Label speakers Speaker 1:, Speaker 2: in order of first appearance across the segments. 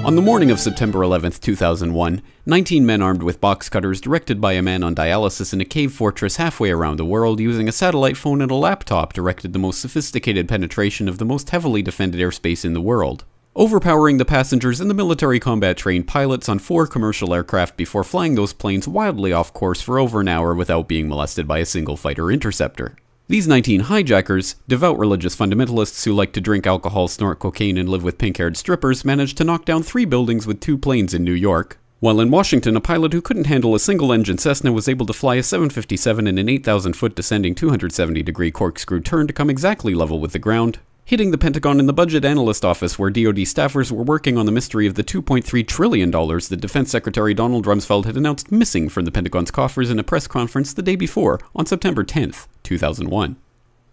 Speaker 1: On the morning of September 11, 2001, 19 men armed with box cutters directed by a man on dialysis in a cave fortress halfway around the world using a satellite phone and a laptop directed the most sophisticated penetration of the most heavily defended airspace in the world, overpowering the passengers and the military combat trained pilots on 4 commercial aircraft before flying those planes wildly off course for over an hour without being molested by a single fighter interceptor. These 19 hijackers, devout religious fundamentalists who like to drink alcohol, snort cocaine, and live with pink-haired strippers, managed to knock down 3 buildings with 2 planes in New York, while in Washington a pilot who couldn't handle a single-engine Cessna was able to fly a 757 in an 8,000-foot descending 270-degree corkscrew turn to come exactly level with the ground, hitting the Pentagon in the budget analyst office where DoD staffers were working on the mystery of the $2.3 trillion that Defense Secretary Donald Rumsfeld had announced missing from the Pentagon's coffers in a press conference the day before, on September 10th, 2001.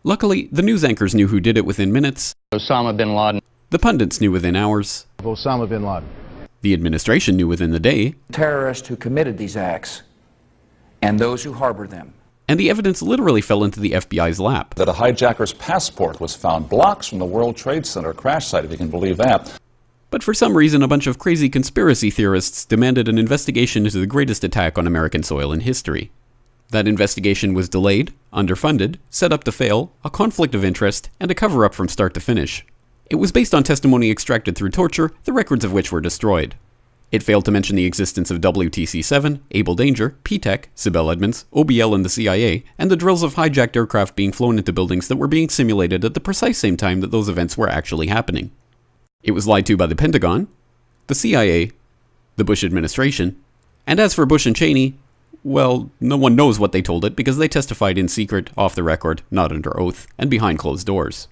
Speaker 1: Luckily, the news anchors knew who did it within minutes.
Speaker 2: Osama bin Laden.
Speaker 1: The pundits knew within hours.
Speaker 3: Osama bin Laden.
Speaker 1: The administration knew within the day.
Speaker 4: Terrorists who committed these acts and those who harbored them.
Speaker 1: And the evidence literally fell into the FBI's lap.
Speaker 5: That a hijacker's passport was found blocks from the World Trade Center crash site, if you can believe that.
Speaker 1: But for some reason, a bunch of crazy conspiracy theorists demanded an investigation into the greatest attack on American soil in history. That investigation was delayed, underfunded, set up to fail, a conflict of interest, and a cover-up from start to finish. It was based on testimony extracted through torture, the records of which were destroyed. It failed to mention the existence of WTC-7, Able Danger, P-TECH, Sibel Edmonds, OBL and the CIA, and the drills of hijacked aircraft being flown into buildings that were being simulated at the precise same time that those events were actually happening. It was lied to by the Pentagon, the CIA, the Bush administration, and as for Bush and Cheney, well, no one knows what they told it because they testified in secret, off the record, not under oath, and behind closed doors.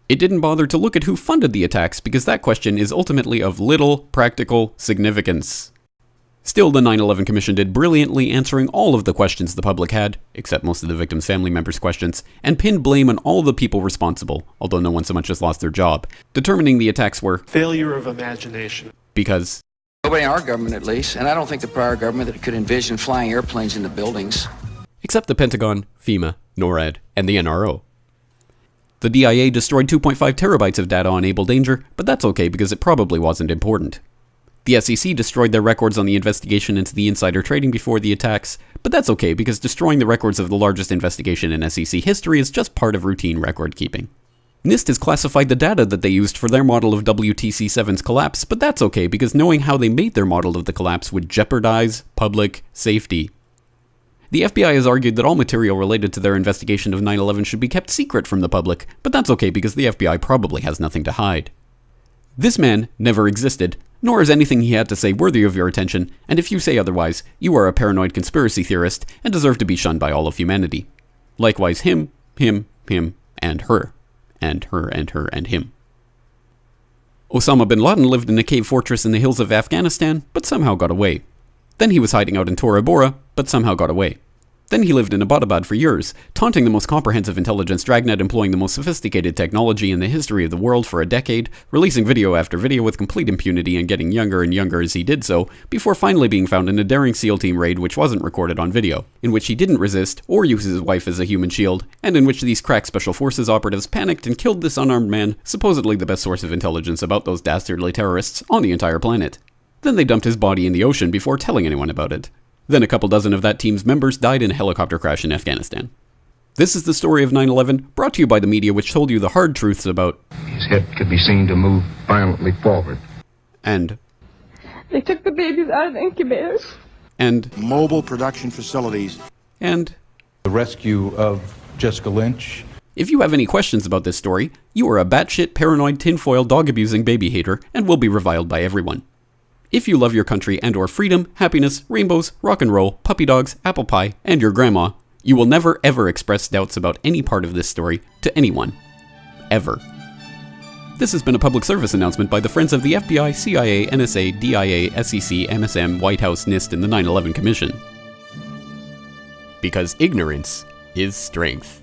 Speaker 1: It didn't bother to look at who funded the attacks because that question is ultimately of little practical significance. Still, the 9/11 Commission did brilliantly answering all of the questions the public had, except most of the victims' family members' questions, and pinned blame on all the people responsible, although no one so much as lost their job, determining the attacks were
Speaker 6: failure of imagination.
Speaker 1: Because
Speaker 4: Nobody in our government, at least, and I don't think the prior government that could envision flying airplanes into buildings.
Speaker 1: Except the Pentagon, FEMA, NORAD, and the NRO. The DIA destroyed 2.5 terabytes of data on Able Danger, but that's okay because it probably wasn't important. The SEC destroyed their records on the investigation into the insider trading before the attacks, but that's okay because destroying the records of the largest investigation in SEC history is just part of routine record keeping. NIST has classified the data that they used for their model of WTC-7's collapse, but that's okay because knowing how they made their model of the collapse would jeopardize public safety. The FBI has argued that all material related to their investigation of 9/11 should be kept secret from the public, but that's okay because the FBI probably has nothing to hide. This man never existed, nor is anything he had to say worthy of your attention, and if you say otherwise, you are a paranoid conspiracy theorist and deserve to be shunned by all of humanity. Likewise him, and her. And her, and him. Osama bin Laden lived in a cave fortress in the hills of Afghanistan, but somehow got away. Then he was hiding out in Tora Bora, but somehow got away. Then he lived in Abbottabad for years, taunting the most comprehensive intelligence dragnet employing the most sophisticated technology in the history of the world for a decade, releasing video after video with complete impunity and getting younger and younger as he did so, before finally being found in a daring SEAL team raid which wasn't recorded on video, in which he didn't resist or use his wife as a human shield, and in which these crack special forces operatives panicked and killed this unarmed man, supposedly the best source of intelligence about those dastardly terrorists on the entire planet. Then they dumped his body in the ocean before telling anyone about it. Then a couple dozen of that team's members died in a helicopter crash in Afghanistan. This is the story of 9/11, brought to you by the media which told you the hard truths about
Speaker 7: his head could be seen to move violently forward.
Speaker 1: And
Speaker 8: they took the babies out of the incubators.
Speaker 1: And
Speaker 3: mobile production facilities.
Speaker 1: And
Speaker 7: the rescue of Jessica Lynch.
Speaker 1: If you have any questions about this story, you are a batshit paranoid tinfoil dog-abusing baby hater and will be reviled by everyone. If you love your country and or freedom, happiness, rainbows, rock and roll, puppy dogs, apple pie, and your grandma, you will never ever express doubts about any part of this story to anyone. Ever. This has been a public service announcement by the Friends of the FBI, CIA, NSA, DIA, SEC, MSM, White House, NIST, and the 9/11 Commission. Because ignorance is strength.